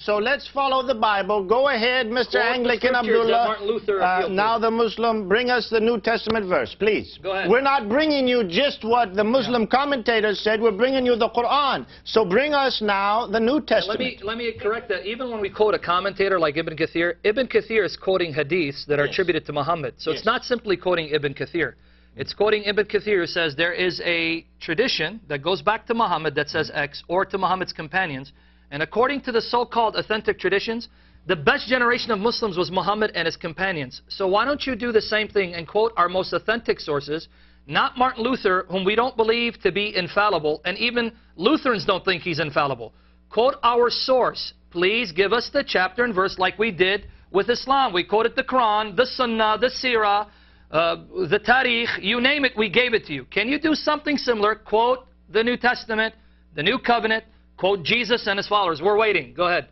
So let's follow the Bible. Go ahead, Mr. Anglican Abdullah. Martin Luther Now the Muslim, bring us the New Testament verse, please. Go ahead. We're not bringing you just what the Muslim commentators said. We're bringing you the Quran. So bring us now the New Testament. Let me correct that. Even when we quote a commentator like Ibn Kathir is quoting hadiths that are attributed to Muhammad. So it's not simply quoting Ibn Kathir. It's quoting Ibn Kathir, who says there is a tradition that goes back to Muhammad that says X, or to Muhammad's companions. And according to the so-called authentic traditions, the best generation of Muslims was Muhammad and his companions. So why don't you do the same thing and quote our most authentic sources, not Martin Luther, whom we don't believe to be infallible, and even Lutherans don't think he's infallible. Quote our source. Please give us the chapter and verse like we did with Islam. We quoted the Quran, the Sunnah, the Sirah, the Tarikh, you name it, we gave it to you. Can you do something similar? Quote the New Testament, the New Covenant, quote Jesus and his followers. We're waiting. Go ahead.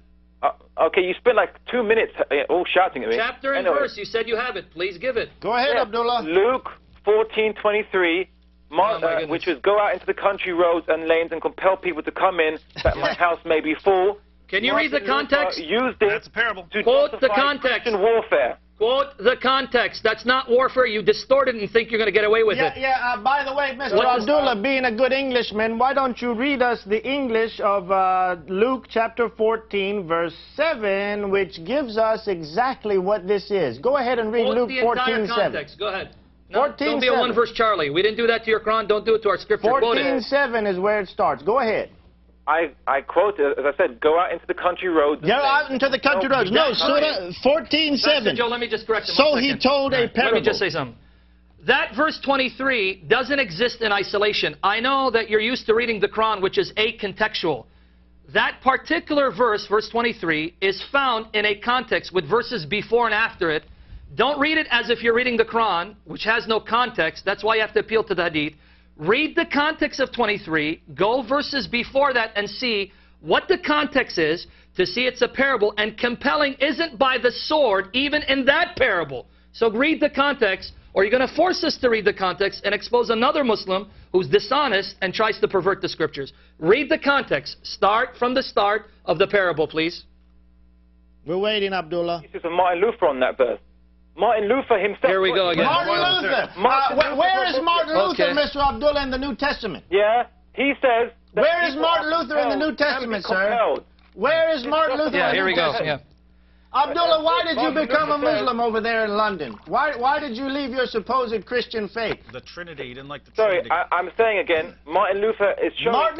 Okay, you spent like 2 minutes all shouting at me. Chapter and verse. You said you have it. Please give it. Go ahead, Abdullah. Luke 14:23, which was go out into the country roads and lanes and compel people to come in that my house may be full. Can you read the context? Used it That's a parable. to Quote the justify context. Christian warfare. Quote the context. That's not warfare. You distort it and think you're going to get away with it. By the way, Mr. Abdullah, being a good Englishman, why don't you read us the English of Luke chapter 14, verse 7, which gives us exactly what this is. Go ahead and read Luke 14:7. Go ahead. No, 14:7. Don't be a one-verse Charlie. We didn't do that to your Quran. Don't do it to our scripture. 14:7 is where it starts. Go ahead. I quote, as I said, go out into the country roads. Go out into the country roads. No, Surah 14:7. Joe, let me just correct him. So he told a parable. Let me just say something. That verse 23 doesn't exist in isolation. I know that you're used to reading the Quran, which is acontextual. That particular verse, verse 23, is found in a context with verses before and after it. Don't read it as if you're reading the Quran, which has no context. That's why you have to appeal to the hadith. Read the context of 23, go verses before that and see what the context is, to see it's a parable, and compelling isn't by the sword, even in that parable. So read the context, or you're going to force us to read the context and expose another Muslim who's dishonest and tries to pervert the scriptures. Read the context. Start from the start of the parable, please. We're waiting, Abdullah. This is Martin Luther on that verse. Martin Luther himself. Here we go again. Martin Luther. Where is Martin Luther, Mr. Abdullah, in the New Testament? Yeah, he says. Where is Martin Luther in the New Testament, sir? Where is Martin Luther in the New Testament? Abdullah, why did you become a Muslim over there in London? Why did you leave your supposed Christian faith? The Trinity. He didn't like the Trinity. Trinity. I'm saying again, Martin Luther is showing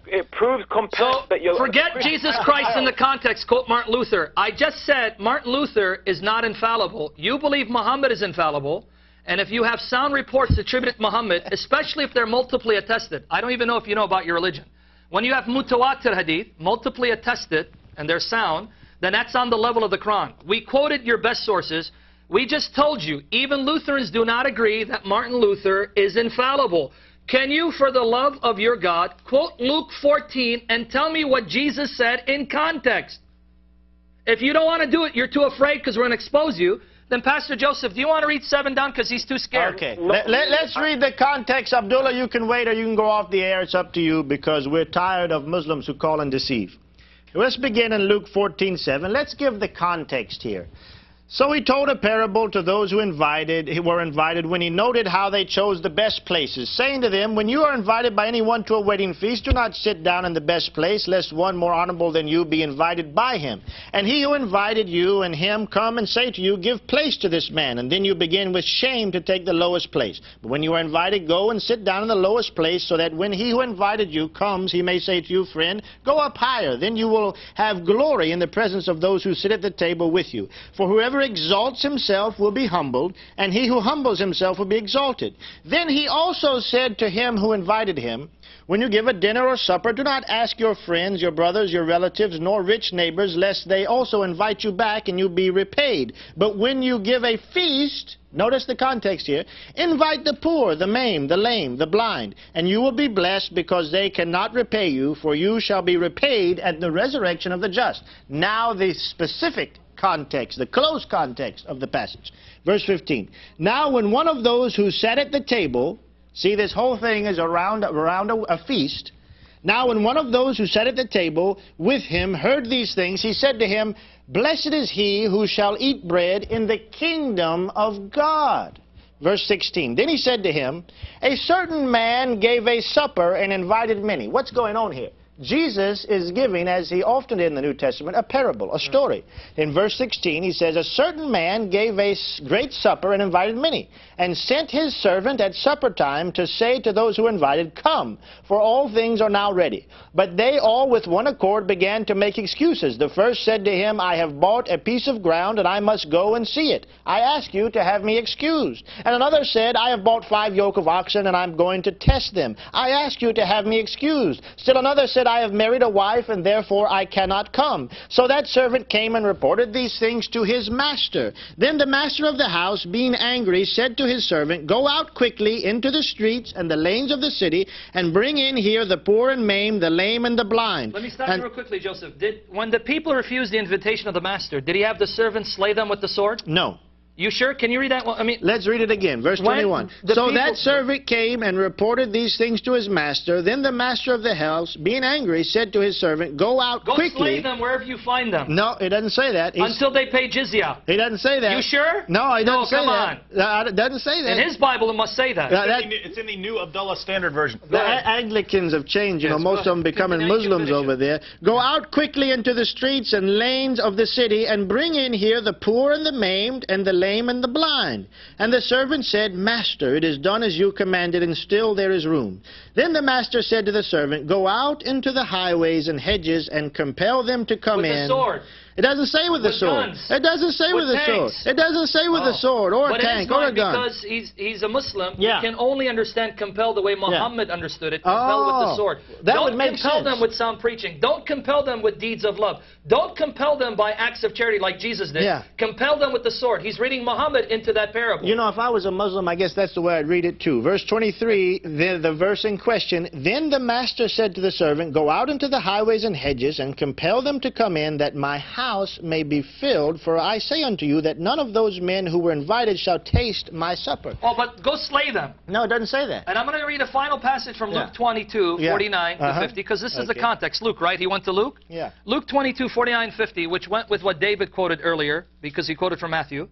it proves compelled that you're... Forget Jesus Christ in the context. Quote Martin Luther. I just said Martin Luther is not infallible. You believe Muhammad is infallible. And if you have sound reports attributed to Muhammad, especially if they're multiply attested, I don't even know if you know about your religion. When you have mutawatir hadith, multiply attested, and they're sound, then that's on the level of the Quran. We quoted your best sources. We just told you, even Lutherans do not agree that Martin Luther is infallible. Can you, for the love of your God, quote Luke 14 and tell me what Jesus said in context? If you don't want to do it, you're too afraid because we're going to expose you, then Pastor Joseph, do you want to read 7 down because he's too scared? Okay. Let's read the context. Abdullah, you can wait or you can go off the air. It's up to you because we're tired of Muslims who call and deceive. Let's begin in Luke 14:7. Let's give the context here. So he told a parable to those who were invited when he noted how they chose the best places, saying to them, when you are invited by anyone to a wedding feast, do not sit down in the best place, lest one more honorable than you be invited by him. And he who invited you and him come and say to you, give place to this man. And then you begin with shame to take the lowest place. But when you are invited, go and sit down in the lowest place, so that when he who invited you comes, he may say to you, friend, go up higher. Then you will have glory in the presence of those who sit at the table with you. For whoever exalts himself will be humbled, and he who humbles himself will be exalted. Then he also said to him who invited him, when you give a dinner or supper, do not ask your friends, your brothers, your relatives, nor rich neighbors, lest they also invite you back and you be repaid. But when you give a feast, notice the context here, invite the poor, the maimed, the lame, the blind, and you will be blessed because they cannot repay you, for you shall be repaid at the resurrection of the just. Now the specific context, the close context of the passage. Verse 15. Now when one of those who sat at the table, see, this whole thing is around a feast. Now when one of those who sat at the table with him heard these things, he said to him, Blessed is he who shall eat bread in the kingdom of God. Verse 16, then he said to him, A certain man gave a supper and invited many. What's going on here? Jesus is giving, as he often did in the New Testament, a parable, a story. In verse 16, he says, A certain man gave a great supper and invited many, and sent his servant at supper time to say to those who invited, Come, for all things are now ready. But they all with one accord began to make excuses. The first said to him, I have bought a piece of ground, and I must go and see it. I ask you to have me excused. And another said, I have bought 5 yoke of oxen, and I'm going to test them. I ask you to have me excused. Still another said, I have married a wife, and therefore I cannot come. So that servant came and reported these things to his master. Then the master of the house, being angry, said to his servant, Go out quickly into the streets and the lanes of the city, and bring in here the poor and maimed, the lame and the blind. Let me stop you real quickly, Joseph. When the people refused the invitation of the master, did he have the servant slay them with the sword? No. You sure? Can you read that one? I mean, let's read it again. Verse 21. So that servant came and reported these things to his master. Then the master of the house, being angry, said to his servant, Go out quickly. Go slay them wherever you find them. No, it doesn't say that. Until they pay jizya. He doesn't say that. You sure? No, he doesn't say come that. on. It doesn't say that. In his Bible, it must say that. It's in the New Abdullah Standard Version. The Anglicans have changed. You know, most of them becoming Muslims over there. Go out quickly into the streets and lanes of the city, and bring in here the poor and the maimed, and the lame and the blind. And the servant said, Master, it is done as you commanded, and still there is room. Then the master said to the servant, Go out into the highways and hedges, and compel them to come in. With the sword. It doesn't say with the sword. Guns. It doesn't say with the sword. It doesn't say with a sword or a tank or a gun. Because he's a Muslim, he can only understand compel the way Muhammad understood it. Compel with the sword. That would make sense. Don't compel them with sound preaching. Don't compel them with deeds of love. Don't compel them by acts of charity like Jesus did. Compel them with the sword. He's reading Muhammad into that parable. You know, if I was a Muslim, I guess that's the way I'd read it too. Verse 23, the verse in question, Then the master said to the servant, Go out into the highways and hedges, and compel them to come in, that my house may be filled. For I say unto you that none of those men who were invited shall taste my supper. Oh, but go slay them. No, it doesn't say that. And I'm going to read a final passage from Luke 22, 49 to 50, because this is the context. Luke, right? He went to Luke? Yeah. Luke 22, 49, 50, which went with what David quoted earlier, because he quoted from Matthew.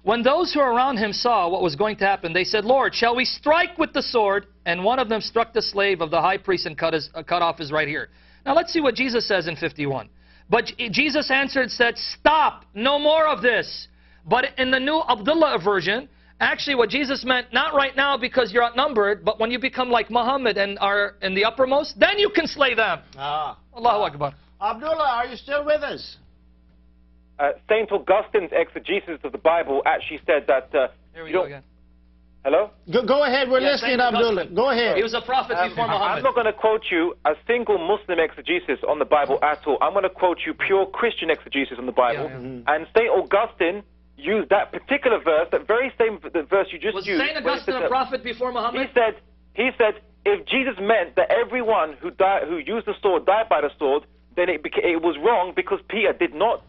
When those who were around him saw what was going to happen, they said, Lord, shall we strike with the sword? And one of them struck the slave of the high priest and cut off his right ear. Now let's see what Jesus says in 51. But Jesus answered and said, Stop, no more of this. But in the New Abdullah version, actually what Jesus meant, not right now because you're outnumbered, but when you become like Muhammad and are in the uppermost, then you can slay them. Allahu Akbar. Abdullah, are you still with us? St. Augustine's exegesis of the Bible actually said that... Here we go again. Hello? Go ahead, we're listening, Abdullah. Go ahead. He was a prophet before Muhammad. I'm not going to quote you a single Muslim exegesis on the Bible at all. I'm going to quote you pure Christian exegesis on the Bible. And St. Augustine used that particular verse, that very same verse you just used. Was St. Augustine a prophet before Muhammad? He said, if Jesus meant that everyone who used the sword died by the sword, then it was wrong because Peter did not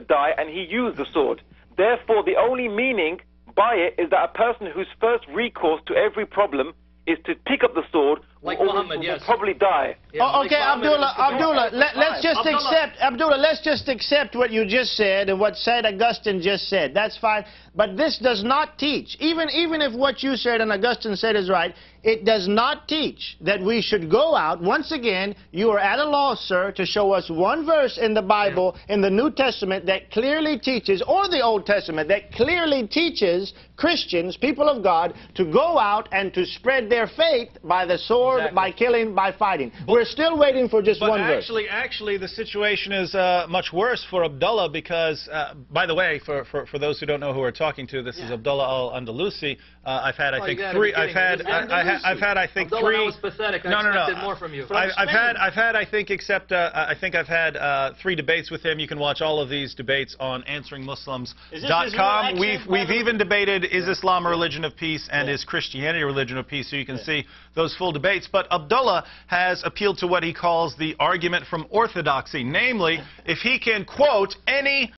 die and he used the sword. Therefore, the only meaning by it is that a person whose first recourse to every problem is to pick up the sword, like will Muhammad, yes. probably die. Okay, Abdullah, let's just accept what you just said and what St. Augustine just said. That's fine. But this does not teach, even if what you said and Augustine said is right, it does not teach that we should go out. Once again, you are at a loss, sir, to show us one verse in the Bible, in the New Testament, that clearly teaches, or the Old Testament, that clearly teaches Christians, people of God, to go out and to spread their faith by the sword, by killing, by fighting. We're still waiting for just one verse. Actually, the situation is much worse for Abdullah because, by the way, for those who don't know who we're talking to, this is Abdullah al-Andalusi. I've had, I think, three. I've had, I think, Abdullah, three. That was pathetic. I expected more from you. I've had, I think, except I think I've had 3 debates with him. You can watch all of these debates on AnsweringMuslims.com. We've even debated is Islam a religion of peace and is Christianity a religion of peace. So you can see those full debates. But Abdullah has appealed to what he calls the argument from orthodoxy, namely, if he can quote any